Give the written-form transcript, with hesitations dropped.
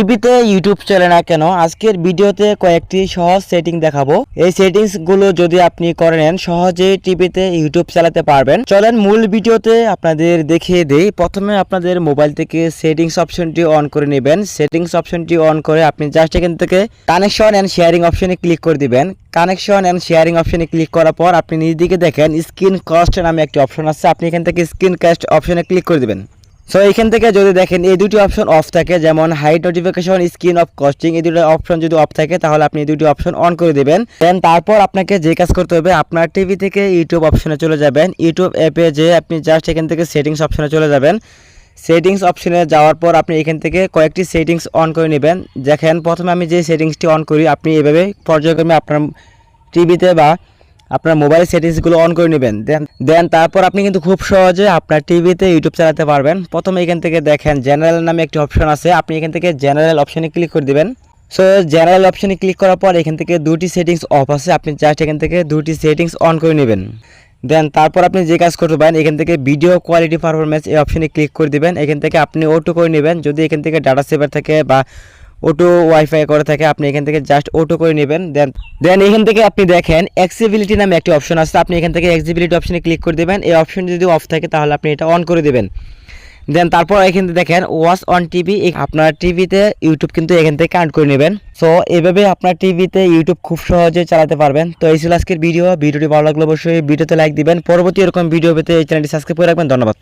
টিভিতে ইউটিউব চলে না কেন, আজকের ভিডিওতে কয়েকটি সহজ সেটিং দেখাবো। এই সেটিংস গুলো যদি আপনি করে নেন সহজেই টিভিতে ইউটিউব চালাতে পারবেন। চলেন মূল ভিডিওতে আপনাদের দেখিয়ে দেই। প্রথমে আপনাদের মোবাইল থেকে সেটিংস অপশনটি অন করে নেবেন। সেটিংস অপশনটি অন করে আপনি জাস্ট এখান থেকে কানেকশন এন্ড শেয়ারিং অপশনে ক্লিক করে দিবেন। কানেকশন এন্ড শেয়ারিং অপশনে ক্লিক করার পর আপনি নিজ দিকে দেখেন স্ক্রিন কাস্ট নামে একটি অপশন আছে। আপনি এখান থেকে স্ক্রিন কাস্ট অপশনে ক্লিক করে দিবেন। সো এখান থেকে যদি দেখেন এই দুটি অপশন অফ থাকে, যেমন hide notification, screen off casting, এই দুটো অপশন যদি অফ থাকে তাহলে আপনি এই দুটি অপশন অন করে দিবেন। দেন তারপর আপনাকে যে কাজ করতে হবে, আপনার টিভি থেকে ইউটিউব অপশনে চলে যাবেন। ইউটিউব অ্যাপে যে আপনি জাস্ট এখান থেকে সেটিংস অপশনে চলে যাবেন। সেটিংস অপশনে যাওয়ার পর আপনি এখান থেকে কয়েকটি সেটিংস অন করে নেবেন। দেখেন প্রথমে আমি যে সেটিংসটি অন করি, আপনি এভাবে পর্যায়ক্রমে আপনার টিভিতে বা আপনার মোবাইল সেটিংসগুলো অন করে নেবেন। দেন তারপর আপনি কিন্তু খুব সহজে আপনার টিভিতে ইউটিউব চালাতে পারবেন। প্রথমে এখান থেকে দেখেন জেনারেল নামে একটি অপশন আছে। আপনি এখান থেকে জেনারেল অপশনে ক্লিক করে দিবেন। সো জেনারেল অপশনে ক্লিক করার পর এখান থেকে দুটি সেটিংস অফ আছে, আপনি জাস্ট এখান থেকে দুটি সেটিংস অন করে নেবেন। দেন তারপর আপনি যে কাজ করতে পারেন, এখান থেকে ভিডিও কোয়ালিটি পারফরমেন্স এই অপশনে ক্লিক করে দিবেন। এখান থেকে আপনি অটো করে নেবেন। যদি এখান থেকে ডাটা সেভার থাকে বা অটো ওয়াইফাই করে থাকে, আপনি এখান থেকে জাস্ট অটো করে নেবেন। দেন এখান থেকে আপনি দেখেন অ্যাক্সেসিবিলিটি নামে একটি অপশন আছে। আপনি এখান থেকে অ্যাক্সেসিবিলিটি অপশনে ক্লিক করে দেবেন। এই অপশন যদি অফ থাকে তাহলে আপনি এটা অন করে দেবেন। দেন তারপর এখান থেকে দেখেন ওয়াচ অন টিভি, আপনার টিভিতে ইউটিউব কিন্তু এখান থেকে কানেক্ট করে নেবেন। সো এভাবে আপনার টিভিতে ইউটিউব খুব সহজে চালাতে পারবেন। তো এই ছিল আজকের ভিডিওটি ভালো লাগলে অবশ্যই ভিডিওতে লাইক দিবেন। পরবর্তী এরকম ভিডিও পেতে এই চ্যানেলটি সাবস্ক্রাইব করে রাখবেন। ধন্যবাদ।